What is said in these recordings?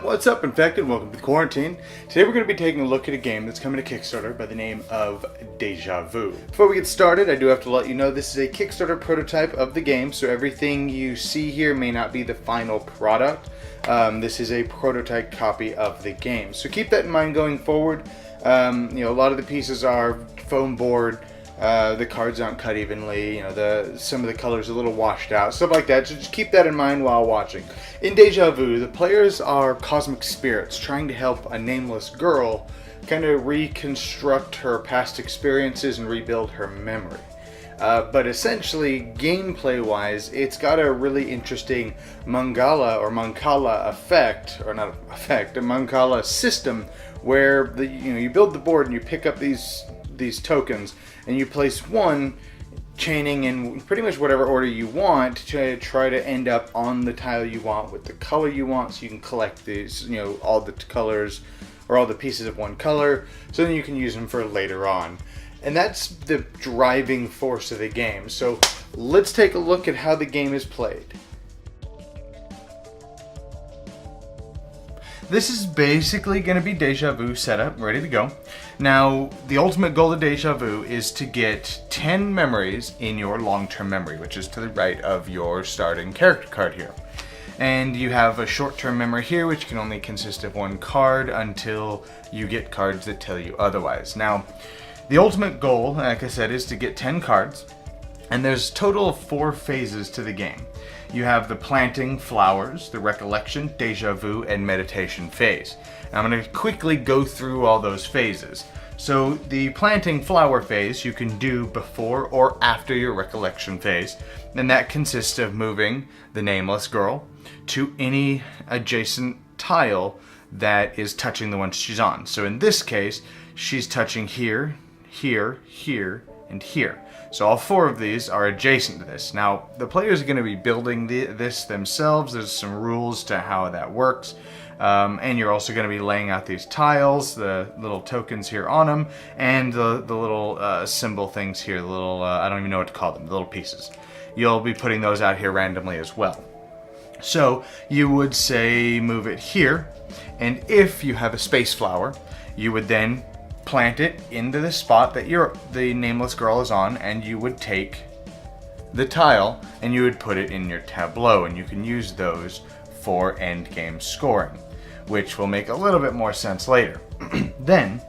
What's up, Infected? Welcome to Kwarenteen. Today we're going to be taking a look at a game that's coming to Kickstarter by the name of Deja Vu. Before we get started, I do have to let you know this is a Kickstarter prototype of the game, so everything you see here may not be the final product. This is a prototype copy of the game, so keep that in mind going forward. A lot of the pieces are foam board. The cards aren't cut evenly, some of the colors are a little washed out, stuff like that, so just keep that in mind while watching. In Deja Vu, the players are cosmic spirits trying to help a nameless girl kind of reconstruct her past experiences and rebuild her memory. But essentially, gameplay-wise, it's got a really interesting Mancala effect, or not effect, a Mancala system where you build the board and you pick up these tokens and you place one chaining in pretty much whatever order you want to try to end up on the tile you want with the color you want, so you can collect these, all the colors or all the pieces of one color, so then you can use them for later on. And that's the driving force of the game. So let's take a look at how the game is played. This is basically going to be Deja Vu set up, ready to go. Now, the ultimate goal of Deja Vu is to get 10 memories in your long-term memory, which is to the right of your starting character card here. And you have a short-term memory here, which can only consist of one card until you get cards that tell you otherwise. Now, the ultimate goal, like I said, is to get 10 cards, and there's a total of 4 phases to the game. You have the planting flowers, the recollection, deja vu, and meditation phase. Now I'm going to quickly go through all those phases. So the planting flower phase you can do before or after your recollection phase, and that consists of moving the nameless girl to any adjacent tile that is touching the one she's on. So in this case, she's touching here, here, here, and here. So all 4 of these are adjacent to this. Now, the players are going to be building this themselves. There's some rules to how that works. And you're also going to be laying out these tiles, the little tokens here on them, and the little symbol things here, the little, I don't even know what to call them, the little pieces. You'll be putting those out here randomly as well. So you would say move it here, and if you have a space flower, you would then plant it into the spot that the nameless girl is on, and you would take the tile and you would put it in your tableau, and you can use those for end game scoring, which will make a little bit more sense later. Then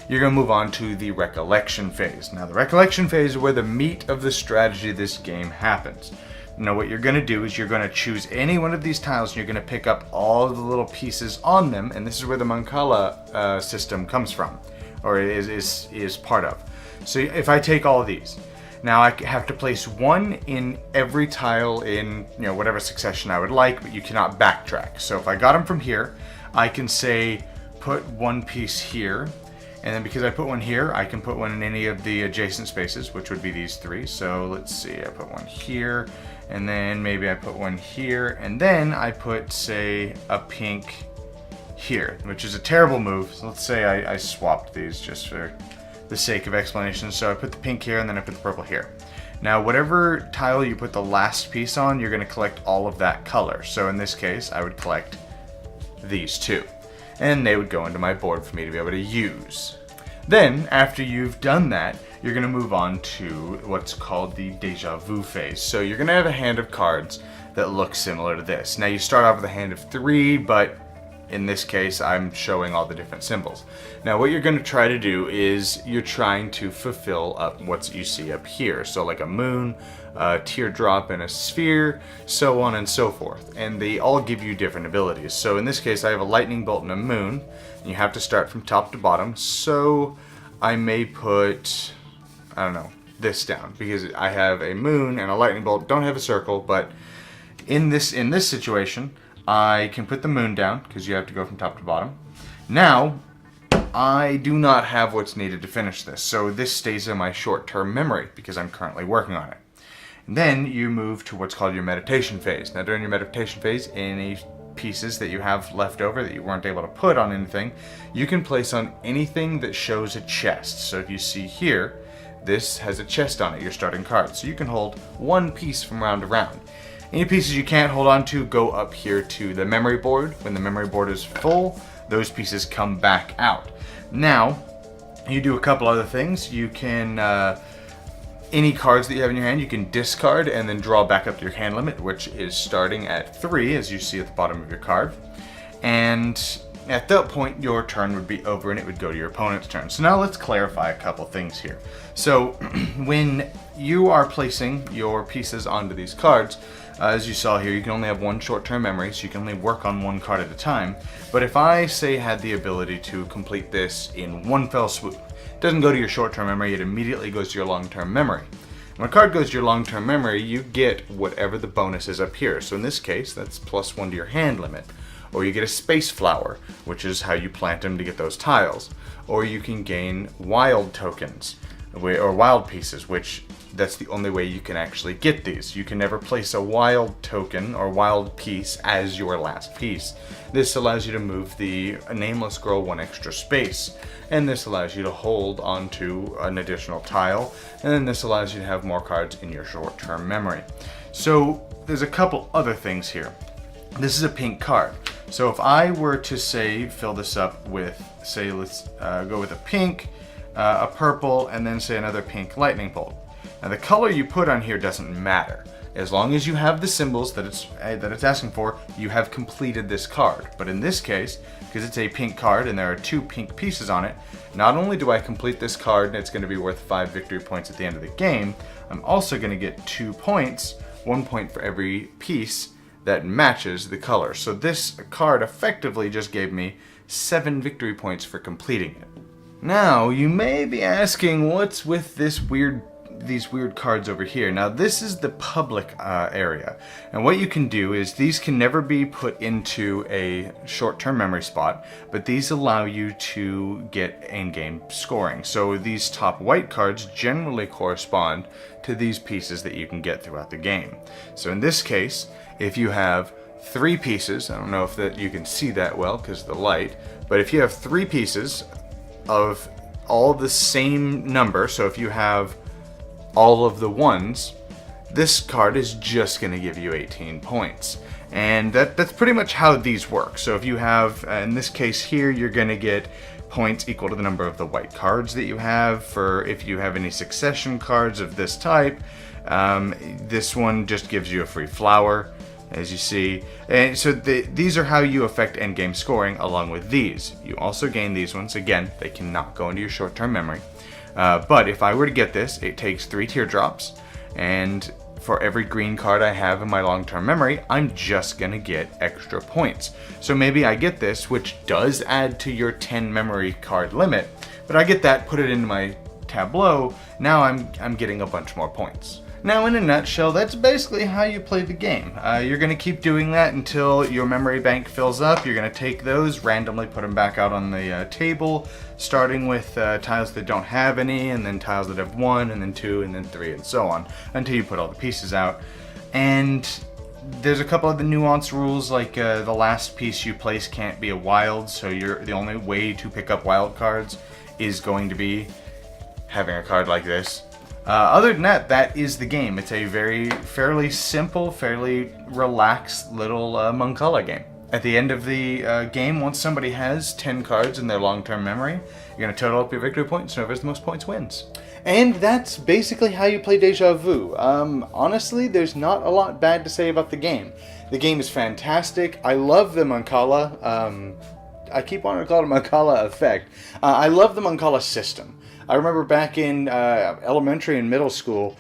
you're going to move on to the recollection phase. Now the recollection phase is where the meat of the strategy of this game happens. Now what you're going to do is you're going to choose any one of these tiles and you're going to pick up all of the little pieces on them, and this is where the Mancala system comes from, or is part of. So if I take all of these, now I have to place one in every tile in whatever succession I would like, but you cannot backtrack. So if I got them from here, I can say put one piece here, and then because I put one here, I can put one in any of the adjacent spaces, which would be these 3. So let's see, I put one here, and then maybe I put one here, and then I put, say, a pink here, which is a terrible move. So let's say I swapped these just for the sake of explanation. So I put the pink here and then I put the purple here. Now whatever tile you put the last piece on, you're going to collect all of that color. So in this case, I would collect these 2, and they would go into my board for me to be able to use. Then after you've done that, you're going to move on to what's called the Deja Vu phase. So you're going to have a hand of cards that look similar to this. Now you start off with a hand of 3, but in this case, I'm showing all the different symbols. Now what you're going to try to do is you're trying to fulfill up what you see up here. So like a moon, a teardrop, and a sphere, so on and so forth. And they all give you different abilities. So in this case, I have a lightning bolt and a moon. And you have to start from top to bottom. So I may put, I don't know, this down, because I have a moon and a lightning bolt. Don't have a circle, but in this situation, I can put the moon down, because you have to go from top to bottom. Now, I do not have what's needed to finish this, so this stays in my short-term memory, because I'm currently working on it. And then you move to what's called your meditation phase. Now during your meditation phase, any pieces that you have left over that you weren't able to put on anything, you can place on anything that shows a chest. So if you see here, this has a chest on it, your starting card. So you can hold one piece from round to round. Any pieces you can't hold on to go up here to the memory board. When the memory board is full, those pieces come back out. Now, you do a couple other things. You can, any cards that you have in your hand, you can discard and then draw back up to your hand limit, which is starting at 3, as you see at the bottom of your card. And at that point, your turn would be over and it would go to your opponent's turn. So now let's clarify a couple things here. So when you are placing your pieces onto these cards, as you saw here, you can only have one short-term memory, so you can only work on one card at a time. But if I, say, had the ability to complete this in one fell swoop, it doesn't go to your short-term memory, it immediately goes to your long-term memory. When a card goes to your long-term memory, you get whatever the bonus is up here. So in this case, that's +1 to your hand limit. Or you get a space flower, which is how you plant them to get those tiles. Or you can gain wild tokens, or wild pieces, which that's the only way you can actually get these. You can never place a wild token or wild piece as your last piece. This allows you to move the nameless scroll 1 extra space. And this allows you to hold onto an additional tile. And then this allows you to have more cards in your short-term memory. So there's a couple other things here. This is a pink card. So if I were to, say, fill this up with, say, let's go with a pink, a purple, and then, say, another pink lightning bolt. Now the color you put on here doesn't matter. As long as you have the symbols that it's asking for, you have completed this card. But in this case, because it's a pink card and there are 2 pink pieces on it, not only do I complete this card and it's going to be worth 5 victory points at the end of the game, I'm also going to get 2 points, 1 point for every piece that matches the color. So this card effectively just gave me 7 victory points for completing it. Now, you may be asking, what's with these weird cards over here? Now, this is the public area. And what you can do is these can never be put into a short-term memory spot, but these allow you to get in-game scoring. So these top white cards generally correspond to these pieces that you can get throughout the game. So in this case, if you have 3 pieces, I don't know if that you can see that well because of the light, but if you have 3 pieces of all the same number, so if you have all of the 1s, this card is just going to give you 18 points. And that's pretty much how these work. So if you have, in this case here, you're going to get points equal to the number of the white cards that you have. For if you have any succession cards of this type, this one just gives you a free flower, as you see. And so these are how you affect endgame scoring along with these. You also gain these ones. Again, they cannot go into your short-term memory. But if I were to get this, it takes 3 teardrops, and for every green card I have in my long-term memory, I'm just gonna get extra points. So maybe I get this, which does add to your 10 memory card limit, but I get that, put it into my tableau, now I'm getting a bunch more points. Now, in a nutshell, that's basically how you play the game. You're going to keep doing that until your memory bank fills up. You're going to take those, randomly put them back out on the table, starting with tiles that don't have any, and then tiles that have 1, and then 2, and then 3, and so on, until you put all the pieces out. And there's a couple of the nuanced rules, like the last piece you place can't be a wild, so the only way to pick up wild cards is going to be having a card like this. Other than that, that is the game. It's a fairly simple, fairly relaxed little Mancala game. At the end of the game, once somebody has 10 cards in their long-term memory, you're going to total up your victory points, and whoever has the most points wins. And that's basically how you play Deja Vu. Honestly, there's not a lot bad to say about the game. The game is fantastic. I love the Mancala. I keep wanting to call it a Mancala effect. I love the Mancala system. I remember back in elementary and middle school,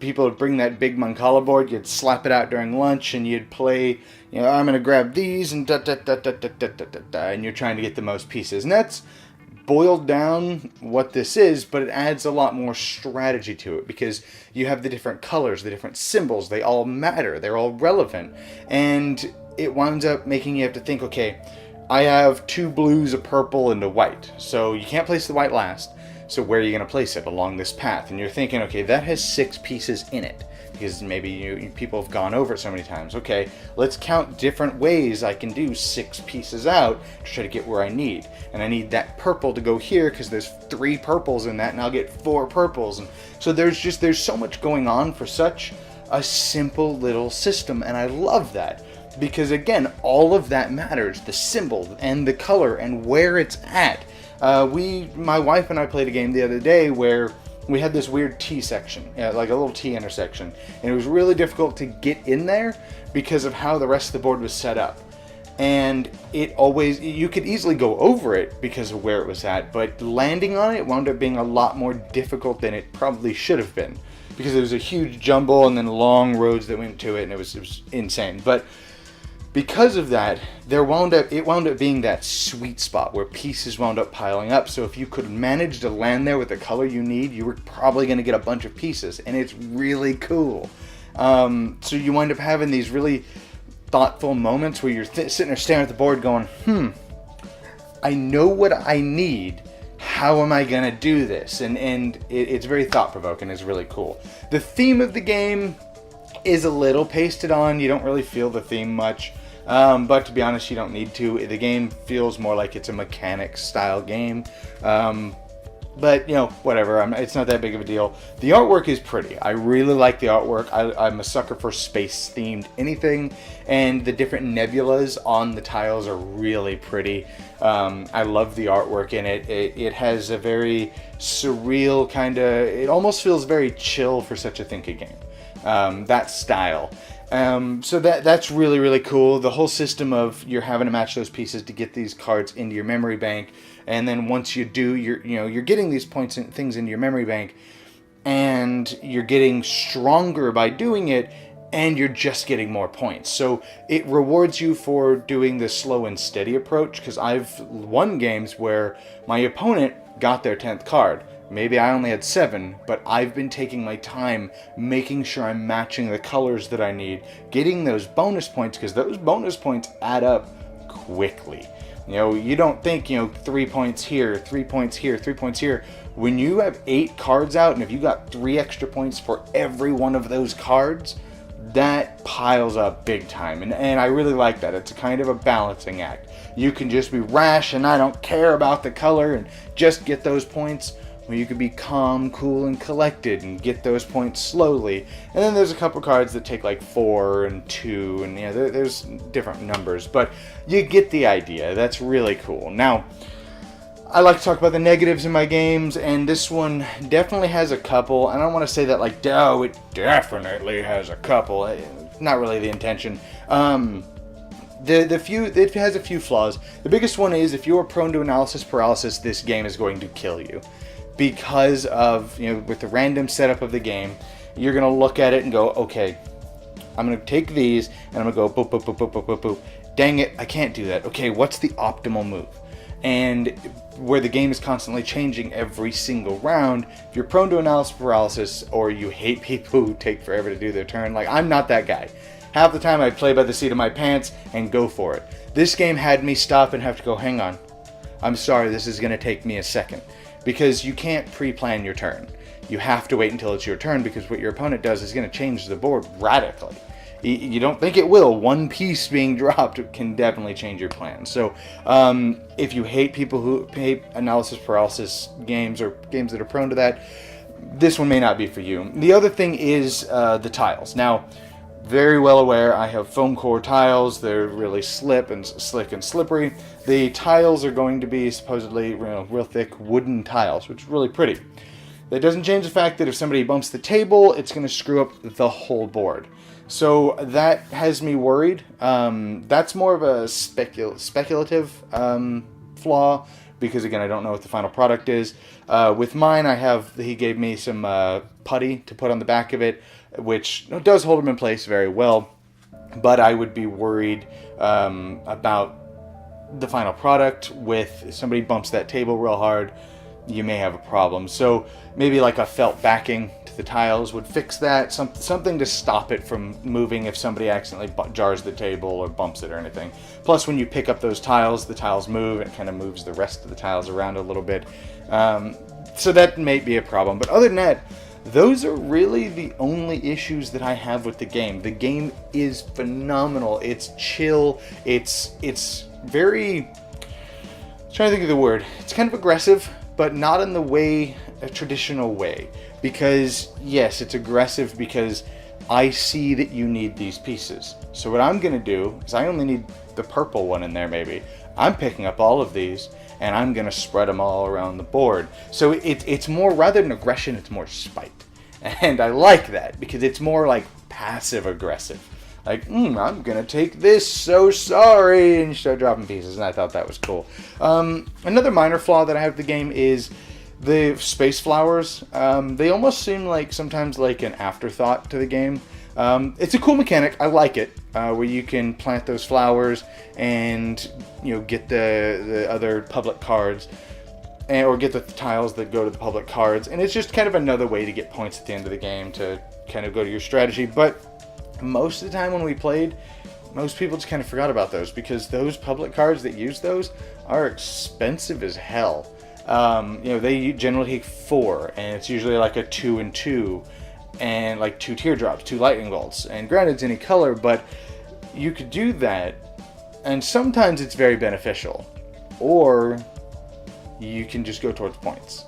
people would bring that big Mancala board, you'd slap it out during lunch, and you'd play, I'm going to grab these, and and you're trying to get the most pieces. And that's boiled down what this is, but it adds a lot more strategy to it, because you have the different colors, the different symbols, they all matter, they're all relevant, and it winds up making you have to think, okay, I have 2 blues, a purple, and a white, so you can't place the white last. So where are you going to place it along this path? And you're thinking, okay, that has 6 pieces in it, because maybe people have gone over it so many times. Okay, let's count different ways I can do 6 pieces out to try to get where I need. And I need that purple to go here because there's 3 purples in that, and I'll get 4 purples. And so there's so much going on for such a simple little system, and I love that. Because again, all of that matters, the symbol and the color and where it's at. My wife and I played a game the other day where we had this weird T section, like a little T intersection, and it was really difficult to get in there because of how the rest of the board was set up. And you could easily go over it because of where it was at, but landing on it wound up being a lot more difficult than it probably should have been, because there was a huge jumble and then long roads that went to it, and it was insane. But because of that, it wound up being that sweet spot where pieces wound up piling up. So if you could manage to land there with the color you need, you were probably going to get a bunch of pieces, and it's really cool. So you wind up having these really thoughtful moments where you're sitting there staring at the board going, I know what I need. How am I going to do this? And it's very thought-provoking. It's really cool. The theme of the game is a little pasted on. You don't really feel the theme much. But to be honest, you don't need to. The game feels more like it's a mechanics style game. But, whatever. It's not that big of a deal. The artwork is pretty. I really like the artwork. I'm a sucker for space-themed anything. And the different nebulas on the tiles are really pretty. I love the artwork in it. It has a very surreal kind of... It almost feels very chill for such a thinky game. That style. So that's really, really cool. The whole system of you're having to match those pieces to get these cards into your memory bank, and then once you do, you're getting these points and things into your memory bank, and you're getting stronger by doing it, and you're just getting more points. So it rewards you for doing the slow and steady approach, because I've won games where my opponent got their 10th card. Maybe I only had 7, but I've been taking my time making sure I'm matching the colors that I need, getting those bonus points, because those bonus points add up quickly. You don't think, 3 points here, 3 points here, 3 points here. When you have 8 cards out, and if you got 3 extra points for every one of those cards, that piles up big time. And I really like that. It's a kind of a balancing act. You can just be rash and I don't care about the color and just get those points. Where you can be calm, cool, and collected and get those points slowly. And then there's a couple cards that take like 4 and 2, and there's different numbers, but you get the idea. That's really cool. Now, I like to talk about the negatives in my games, and this one definitely has a couple. I don't want to say that like, oh, it definitely has a couple. Not really the intention. It has a few flaws. The biggest one is if you are prone to analysis paralysis, this game is going to kill you. Because of, with the random setup of the game, you're going to look at it and go, okay, I'm going to take these and I'm going to go boop, boop, boop, boop, boop, boop, boop. Dang it, I can't do that. Okay, what's the optimal move? And where the game is constantly changing every single round, if you're prone to analysis paralysis or you hate people who take forever to do their turn, like I'm not that guy. Half the time I play by the seat of my pants and go for it. This game had me stop and have to go, hang on. I'm sorry, this is going to take me a second. Because you can't pre-plan your turn. You have to wait until it's your turn, because what your opponent does is going to change the board radically. You don't think it will. One piece being dropped can definitely change your plan. So if you hate people who hate analysis paralysis games or games that are prone to that, this one may not be for you. The other thing is the tiles. Now, very well aware, I have foam core tiles. They're really slick and slippery. The tiles are going to be supposedly real thick wooden tiles, which is really pretty. That doesn't change the fact that if somebody bumps the table, it's going to screw up the whole board. So that has me worried. That's more of a speculative flaw, because again, I don't know what the final product is. With mine, he gave me some putty to put on the back of it, which does hold them in place very well, but I would be worried about the final product. With if somebody bumps that table real hard, you may have a problem. So maybe like a felt backing to the tiles would fix that, something to stop it from moving if somebody accidentally jars the table or bumps it or anything. Plus, when you pick up those tiles, the tiles move, and it kind of moves the rest of the tiles around a little bit. So that may be a problem, but other than that, those are really the only issues that I have with the game. The game is phenomenal. It's chill. It's very... I'm trying to think of the word. It's kind of aggressive, but not in the way, a traditional way. Because, yes, it's aggressive because I see that you need these pieces. So what I'm going to do is I only need the purple one in there maybe. I'm picking up all of these and I'm going to spread them all around the board. So it's more, rather than aggression, it's more spite. And I like that because it's more like passive aggressive. Like, I'm going to take this, so sorry, and start dropping pieces. And I thought that was cool. Another minor flaw that I have with the game is the space flowers. They almost seem like sometimes like an afterthought to the game. It's a cool mechanic. I like it, where you can plant those flowers and get the other public cards, or get the tiles that go to the public cards. And it's just kind of another way to get points at the end of the game to kind of go to your strategy. But most of the time when we played, most people just kind of forgot about those because those public cards that use those are expensive as hell. They generally take 4, and it's usually like a 2 and 2, and like 2 teardrops, 2 lightning bolts. And granted, it's any color, but you could do that, and sometimes it's very beneficial. Or you can just go towards points.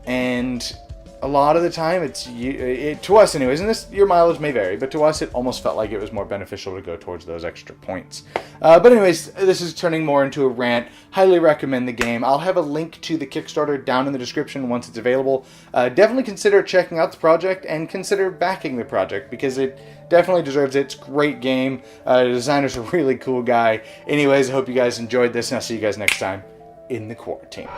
And a lot of the time, to us anyways, and your mileage may vary, but to us it almost felt like it was more beneficial to go towards those extra points. But anyways, this is turning more into a rant. Highly recommend the game. I'll have a link to the Kickstarter down in the description once it's available. Definitely consider checking out the project and consider backing the project because it definitely deserves it. It's a great game. The designer's a really cool guy. Anyways, I hope you guys enjoyed this, and I'll see you guys next time in the Quarantine.